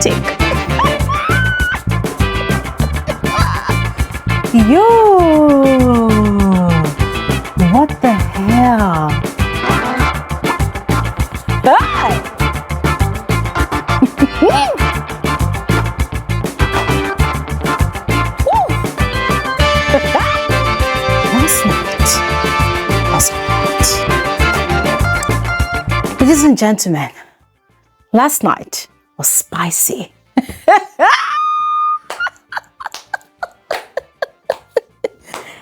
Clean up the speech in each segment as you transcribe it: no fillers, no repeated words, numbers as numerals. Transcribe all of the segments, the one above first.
dramatic. Yo! What the hell? Hi! Ladies and gentlemen, last night was spicy.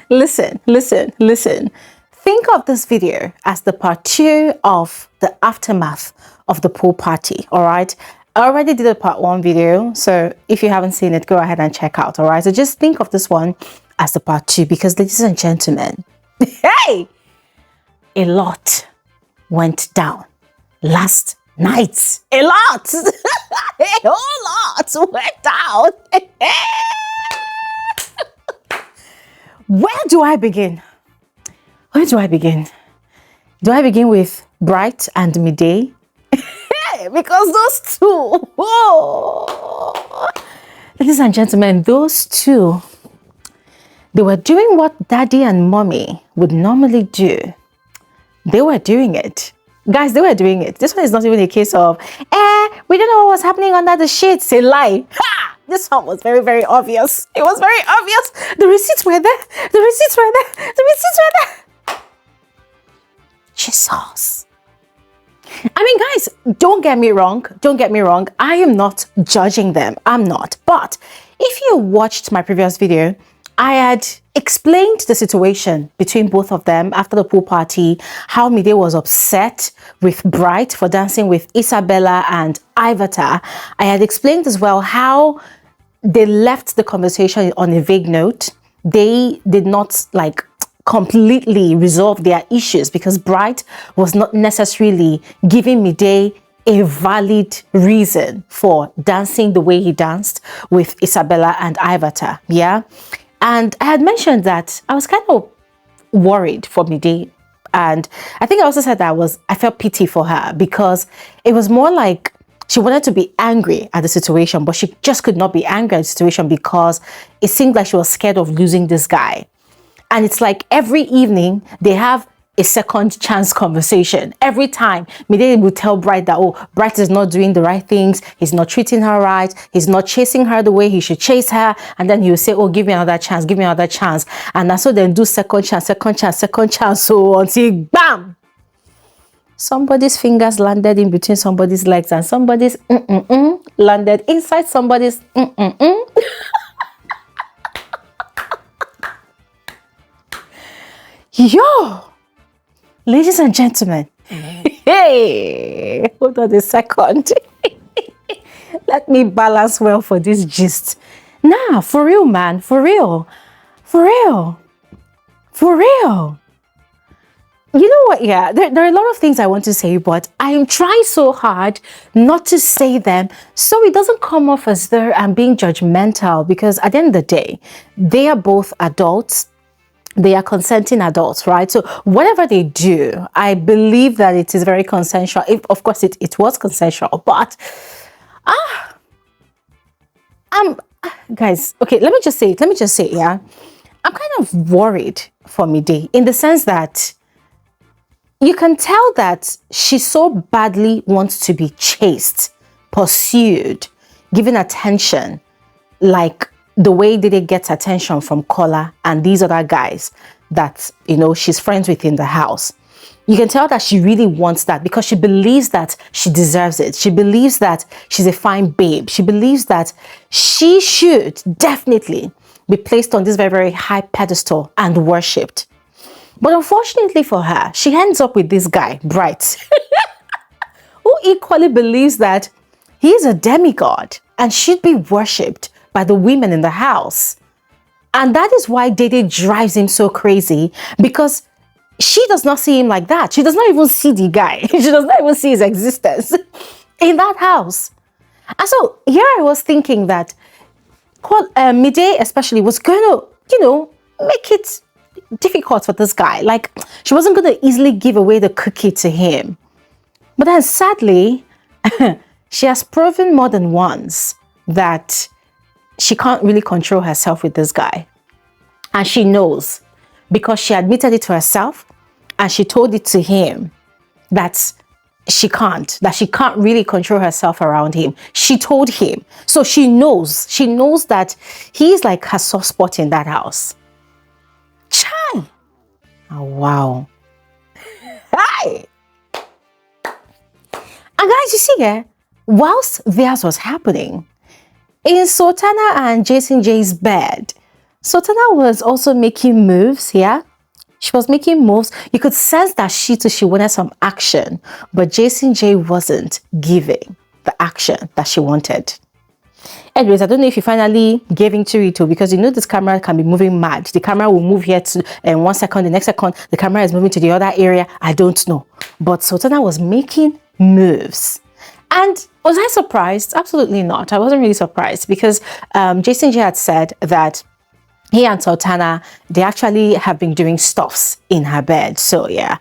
Listen. Think of this video as the part 2 of the aftermath of the pool party, all right? I already did a part 1 video, so if you haven't seen it, go ahead and check out, all right? So just think of this one as the part 2 because, ladies and gentlemen, hey, a lot went down last night. A lot, a whole lot went down. Where do I begin? Where do I begin? Do I begin with Bright and Midday? Because those two, whoa. Ladies and gentlemen, those two, they were doing what Daddy and Mommy would normally do. They were doing it. Guys, they were doing it. This one is not even a case of, we don't know what was happening under the sheets. A lie. Ha! This one was very, very obvious. It was very obvious. The receipts were there. The receipts were there. The receipts were there. Jesus. I mean, guys, don't get me wrong. Don't get me wrong. I am not judging them. I'm not. But if you watched my previous video, I had explained the situation between both of them after the pool party, how Mide was upset with Bright for dancing with Isabella and Ivata. I had explained as well how they left the conversation on a vague note. They did not completely resolve their issues because Bright was not necessarily giving Midday a valid reason for dancing the way he danced with Isabella and Ivata. Yeah. And I had mentioned that I was kind of worried for Midday. And I think I also said that I felt pity for her because it was more like she wanted to be angry at the situation, but she just could not be angry at the situation because it seemed like she was scared of losing this guy. And it's like every evening they have a second chance conversation. Every time Midday would tell Bright that, oh, Bright is not doing the right things. He's not treating her right. He's not chasing her the way he should chase her. And then he would say, oh, give me another chance. Give me another chance. And that's so then do second chance. So until bam, somebody's fingers landed in between somebody's legs and somebody's landed inside somebody's Yo, ladies and gentlemen, hey, hold on a second. Let me balance well for this gist. Nah, for real, man, for real. You know what? Yeah, there are a lot of things I want to say, but I am trying so hard not to say them so it doesn't come off as though I'm being judgmental because at the end of the day, they are both adults. They are consenting adults, right? So whatever they do, I believe that it is very consensual. If, of course, it was consensual, but guys, okay, let me just say, yeah, I'm kind of worried for Midday in the sense that you can tell that she so badly wants to be chased, pursued, given attention, like the way Dede gets attention from Kola and these other guys that, you know, she's friends with in the house. You can tell that she really wants that because she believes that she deserves it. She believes that she's a fine babe. She believes that she should definitely be placed on this very, very high pedestal and worshipped. But unfortunately for her, she ends up with this guy, Bright, who equally believes that he is a demigod and should be worshipped by the women in the house. And that is why Dede drives him so crazy because she does not see him like that. She does not even see the guy. She does not even see his existence in that house. And so here I was thinking that Midday especially was going to, you know, make it difficult for this guy. Like she wasn't going to easily give away the cookie to him. But then sadly, She has proven more than once that she can't really control herself with this guy. And she knows, because she admitted it to herself and she told it to him, that she can't really control herself around him. She told him. So she knows that he's like her soft spot in that house. Chai! Oh, wow. Hi! And guys, you see here, whilst theirs was happening, in Sultana and Jason J's bed, Sultana was also making moves, yeah? She was making moves. You could sense that she wanted some action, but Jason J wasn't giving the action that she wanted. Anyways, I don't know if you finally gave into it, because you know this camera can be moving mad. The camera will move here to 1 second, the next second, the camera is moving to the other area. I don't know. But Sultana was making moves. And was I surprised? Absolutely not. I wasn't really surprised, because Jason J had said that he and Sultana, they actually have been doing stuffs in her bed. So yeah,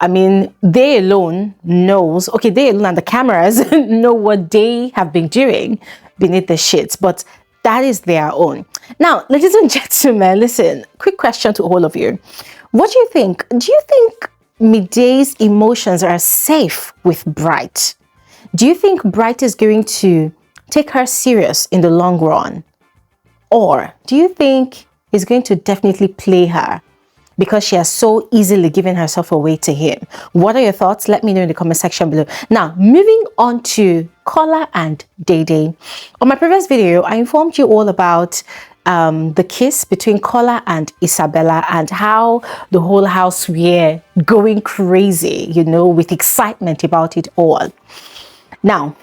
I mean, they alone knows, okay, they alone and the cameras know what they have been doing beneath the sheets, but that is their own. Now, ladies and gentlemen, listen, quick question to all of you. What do you think? Do you think Midday's emotions are safe with Bright? Do you think Bright is going to take her serious in the long run? Or do you think he's going to definitely play her because she has so easily given herself away to him? What are your thoughts? Let me know in the comment section below. Now, moving on to Kola and Dede. On my previous video, I informed you all about the kiss between Kola and Isabella and how the whole house were going crazy, you know, with excitement about it all. Now,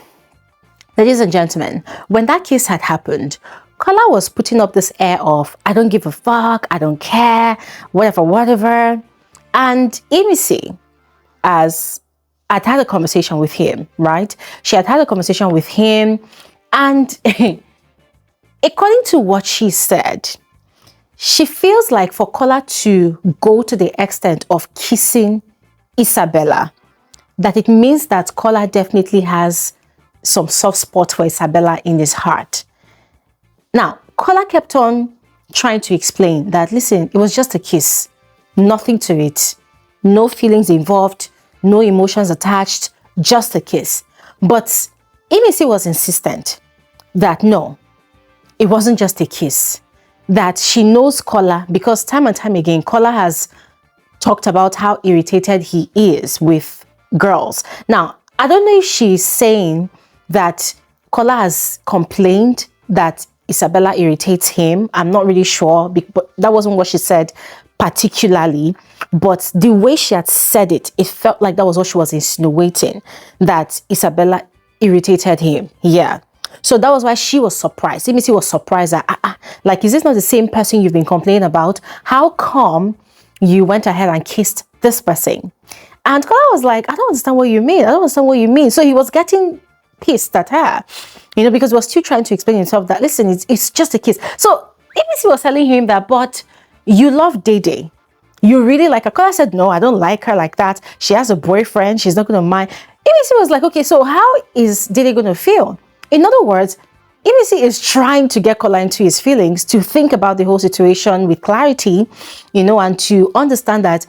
ladies and gentlemen, when that kiss had happened, Kola was putting up this air of, I don't give a fuck, I don't care, whatever. And Imisi, as I'd had a conversation with him, right? She had had a conversation with him, and according to what she said, she feels like for Kola to go to the extent of kissing Isabella, that it means that Kola definitely has some soft spot for Isabella in his heart. Now, Kola kept on trying to explain that, listen, it was just a kiss, nothing to it, no feelings involved, no emotions attached, just a kiss. But Imisi was insistent that no, it wasn't just a kiss, that she knows Kola, because time and time again, Kola has talked about how irritated he is with girls. Now, I don't know if she's saying that Kola has complained that Isabella irritates him. I'm not really sure, but that wasn't what she said particularly. But the way she had said it, it felt like that was what she was insinuating, that Isabella irritated him. Yeah. So that was why she was surprised. Imisi was surprised that, like, is this not the same person you've been complaining about? How come you went ahead and kissed this person? And Kola was like, I don't understand what you mean. I don't understand what you mean. So he was getting pissed at her, you know, because he was still trying to explain himself that, listen, it's just a kiss. So Imisi was telling him that, but you love Dede. You really like her. Kola said, no, I don't like her like that. She has a boyfriend. She's not going to mind. Imisi was like, okay, so how is Dede going to feel? In other words, Imisi is trying to get Kola into his feelings, to think about the whole situation with clarity, you know, and to understand that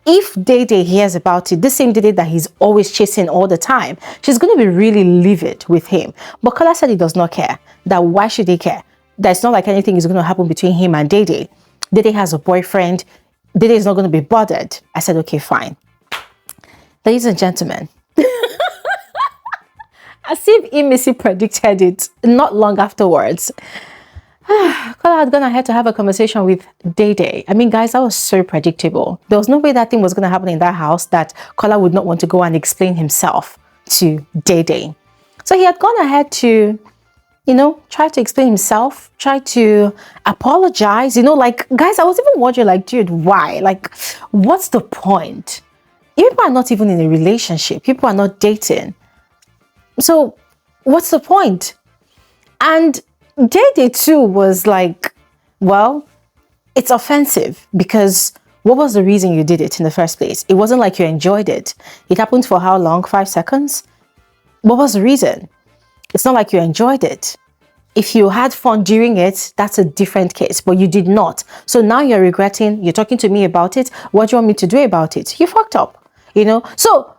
if Dede hears about it, the same Dede that he's always chasing all the time, she's going to be really livid with him. But Kola said he does not care. That why should he care? That it's not like anything is going to happen between him and Dede. Dede has a boyfriend. Dede is not going to be bothered. I said, okay, fine. Ladies and gentlemen, as if Imisi predicted it not long afterwards, Kola had gone ahead to have a conversation with Dede. I mean, guys, that was so predictable. There was no way that thing was going to happen in that house that Kola would not want to go and explain himself to Dede. So he had gone ahead to, you know, try to explain himself, try to apologize. You know, like, guys, I was even wondering, like, dude, why? Like, what's the point? People are not even in a relationship. People are not dating. So what's the point? And Dede too was like, well, it's offensive because what was the reason you did it in the first place? It wasn't like you enjoyed it. It happened for how long? 5 seconds? What was the reason? It's not like you enjoyed it. If you had fun during it, that's a different case, but you did not. So now you're regretting, you're talking to me about it. What do you want me to do about it? You fucked up, you know? So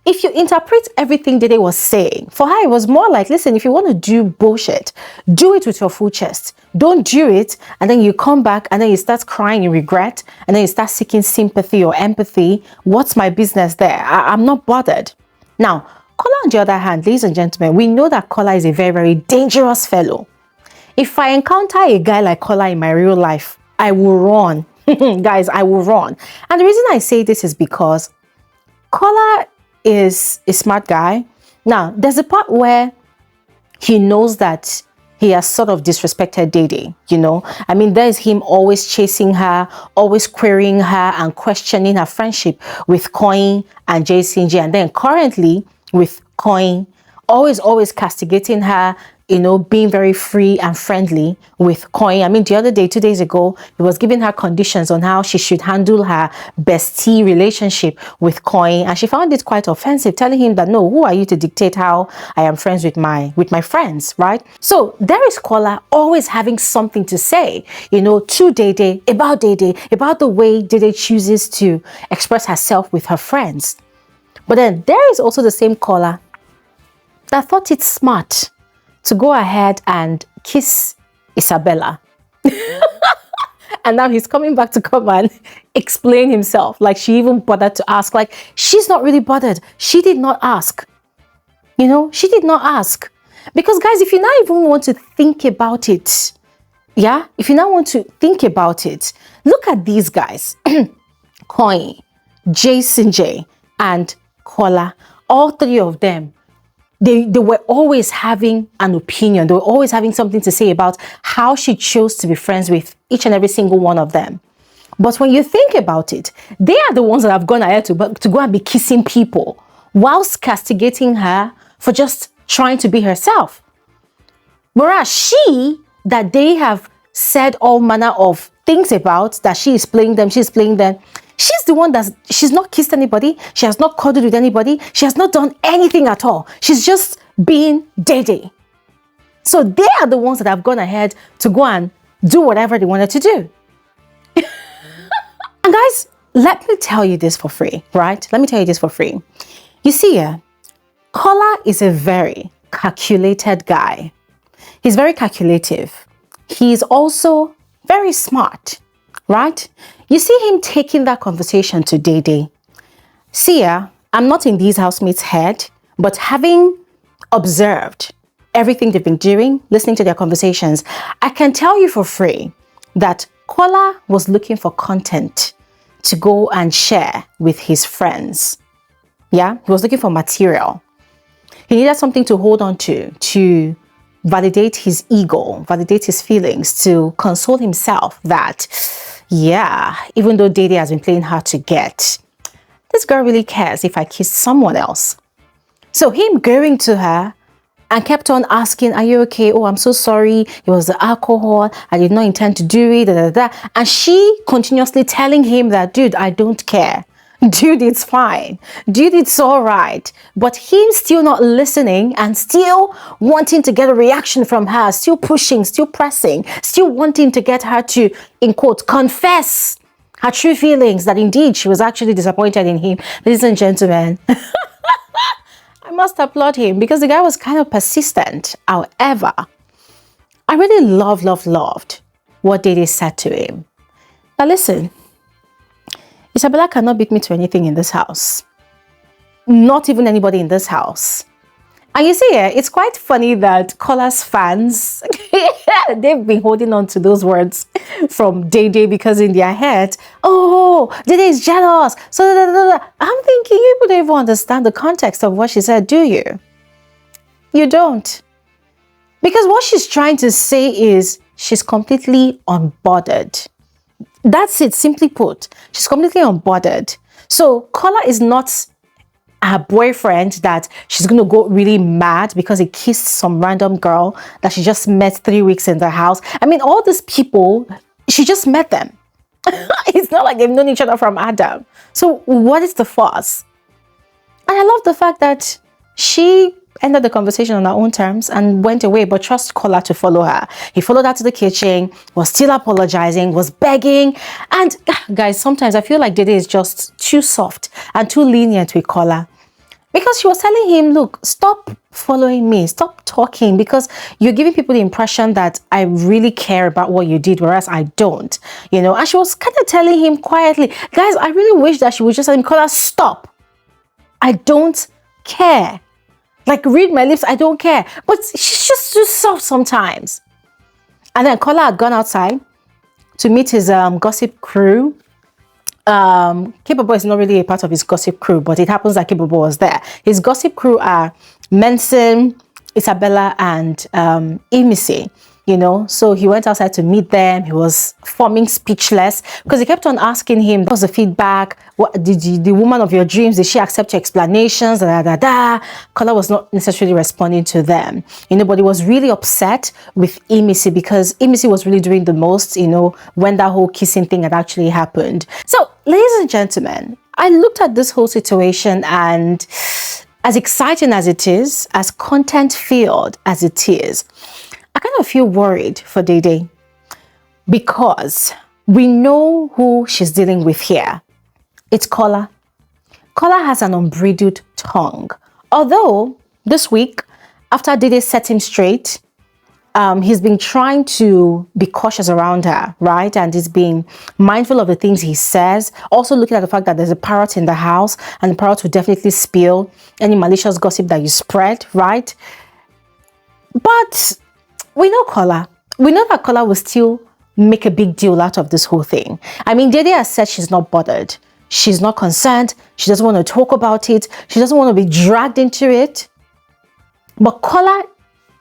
if you interpret everything Dede was saying, for her, it was more like, listen, if you want to do bullshit, do it with your full chest. Don't do it, and then you come back, and then you start crying in regret, and then you start seeking sympathy or empathy. What's my business there? I'm not bothered. Now, Kola, on the other hand, ladies and gentlemen, we know that Kola is a very, very dangerous fellow. If I encounter a guy like Kola in my real life, I will run. Guys, I will run. And the reason I say this is because Kola is a smart guy. Now, there's a part where he knows that he has sort of disrespected Dede, you know. I mean, there's him always chasing her, always querying her and questioning her friendship with Koyin and JCJ. And then currently with Koyin, always castigating her, you know, being very free and friendly with Koyin. I mean, the other day, 2 days ago, he was giving her conditions on how she should handle her bestie relationship with Koyin, and she found it quite offensive, telling him that, no, who are you to dictate how I am friends with my friends, right? So there is Kola always having something to say, you know, to Dede, about the way Dede chooses to express herself with her friends. But then there is also the same Kola that thought it smart to go ahead and kiss Isabella. And now he's coming back to come and explain himself. Like, she even bothered to ask. Like, she's not really bothered. She did not ask. You know, she did not ask. Because guys, if you now even want to think about it, yeah, if you now want to think about it, look at these guys. Koyin, Jason J, and Kola, all three of them. They were always having an opinion. They were always having something to say about how she chose to be friends with each and every single one of them. But when you think about it, they are the ones that have gone ahead to go and be kissing people whilst castigating her for just trying to be herself. Whereas she, that they have said all manner of things about, that she is playing them, she's the one she's not kissed anybody. She has not cuddled with anybody. She has not done anything at all. She's just being Dede. So they are the ones that have gone ahead to go and do whatever they wanted to do. And guys, let me tell you this for free, right? Let me tell you this for free. You see, Kola is a very calculated guy. He's very calculative. He's also very smart, right? You see him taking that conversation to Dede. See, I'm not in these housemates' head, but having observed everything they've been doing, listening to their conversations, I can tell you for free that Kola was looking for content to go and share with his friends. Yeah, he was looking for material. He needed something to hold on to validate his ego, validate his feelings, to console himself that, yeah, even though Dede has been playing hard to get, this girl really cares if I kiss someone else. So him going to her and kept on asking, are you okay? Oh, I'm so sorry. It was the alcohol. I did not intend to do it. And she continuously telling him that, dude, I don't care. Dude, it's fine. Dude, it's all right. But him still not listening and still wanting to get a reaction from her, still pushing, still pressing, still wanting to get her to, in quote, confess her true feelings that indeed she was actually disappointed in him. Ladies and gentlemen, I must applaud him because the guy was kind of persistent. However, I really loved what Dede said to him. Now listen, Isabella cannot beat me to anything in this house. Not even anybody in this house. And you see, it's quite funny that Kola's fans, they've been holding on to those words from Dede because in their head, oh, Dede is jealous. So I'm thinking, you people don't even understand the context of what she said, do you? You don't. Because what she's trying to say is she's completely unbothered. That's it, simply put. She's completely unbothered. So Kola is not her boyfriend that she's going to go really mad because he kissed some random girl that she just met 3 weeks in the house. I mean, all these people, she just met them. It's not like they've known each other from Adam. So what is the fuss? And I love the fact that she ended the conversation on her own terms and went away, but trust Kola to follow her. He followed her to the kitchen, was still apologizing, was begging. And guys, sometimes I feel like Dede is just too soft and too lenient with Kola. Because she was telling him, look, stop following me, stop talking, because you're giving people the impression that I really care about what you did, whereas I don't, you know. And she was kind of telling him quietly, guys, I really wish that she would just let him call her, stop. I don't care. Like, read my lips, I don't care. But she's just too soft sometimes. And then Kola had gone outside to meet his gossip crew. K-Bobo is not really a part of his gossip crew, but it happens that K-Bobo was there. His gossip crew are Mensen, Isabella, and Imisi, you know. So he went outside to meet them. He was forming speechless because he kept on asking him, what's the feedback? What did you, the woman of your dreams, did she accept your explanations? Kola was not necessarily responding to them, you know, but he was really upset with Imisi because Imisi was really doing the most, you know, when that whole kissing thing had actually happened. So, ladies and gentlemen, I looked at this whole situation, and as exciting as it is, as content-filled as it is, I kind of feel worried for Dede because we know who she's dealing with here. It's Kola. Kola has an unbridled tongue. Although this week, after Dede set him straight, he's been trying to be cautious around her, right? And he's being mindful of the things he says. Also looking at the fact that there's a parrot in the house, and the parrot will definitely spill any malicious gossip that you spread, right? But we know Kola. We know that Kola will still make a big deal out of this whole thing. I mean, Dede has said she's not bothered. She's not concerned. She doesn't want to talk about it. She doesn't want to be dragged into it. But Kola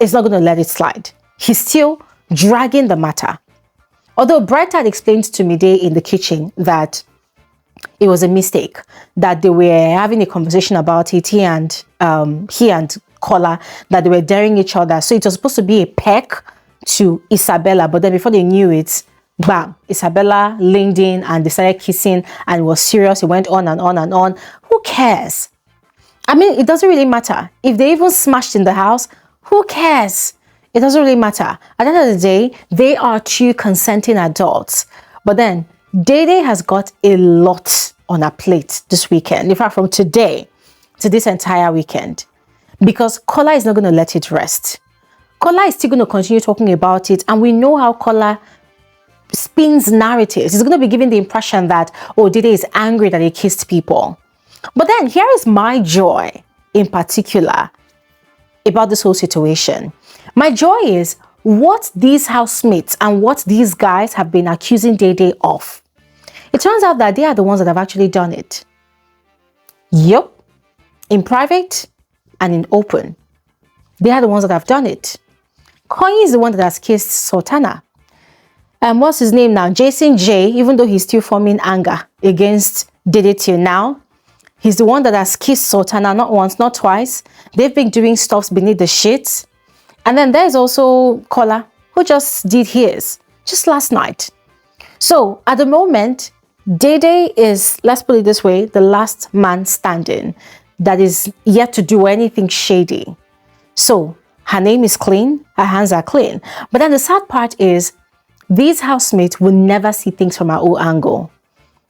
is not going to let it slide. He's still dragging the matter. Although Bright had explained to Midday in the kitchen that it was a mistake, that they were having a conversation about it, he and Kola, that they were daring each other. So it was supposed to be a peck to Isabella, but then before they knew it, bam, Isabella leaned in and they started kissing, and it was serious. It went on and on and on. Who cares? I mean, it doesn't really matter. If they even smashed in the house, who cares? It doesn't really matter. At the end of the day, they are two consenting adults. But then, Dede has got a lot on her plate this weekend. In fact, from today to this entire weekend. Because Kola is not going to let it rest. Kola is still going to continue talking about it. And we know how Kola spins narratives. He's going to be giving the impression that, oh, Dede is angry that he kissed people. But then, here is my joy in particular about this whole situation. My joy is what these housemates and what these guys have been accusing Dede of. It turns out that they are the ones that have actually done it. Yup. In private and in open. They are the ones that have done it. Koyin is the one that has kissed Sultana. And what's his name now? Jason J, even though he's still forming anger against Dede till now, he's the one that has kissed Sultana not once, not twice. They've been doing stuffs beneath the sheets. And then there's also Kola, who just did his, just last night. So at the moment, Dede is, let's put it this way, the last man standing that is yet to do anything shady. So her name is clean, her hands are clean. But then the sad part is, these housemates will never see things from her own angle.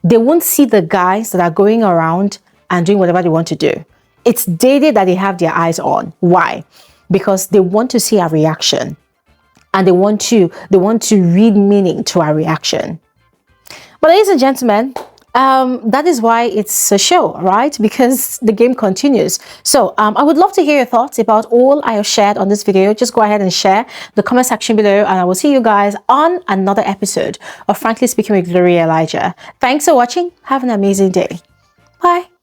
They won't see the guys that are going around and doing whatever they want to do. It's Dede that they have their eyes on. Why? Because they want to see our reaction, and they want to read meaning to our reaction. But ladies and gentlemen, that is why it's a show, right? Because the game continues. So I would love to hear your thoughts about all I have shared on this video. Just go ahead and share the comment section below, and I will see you guys on another episode of Frankly Speaking with Bbnaija. Thanks for watching. Have an amazing day. Bye.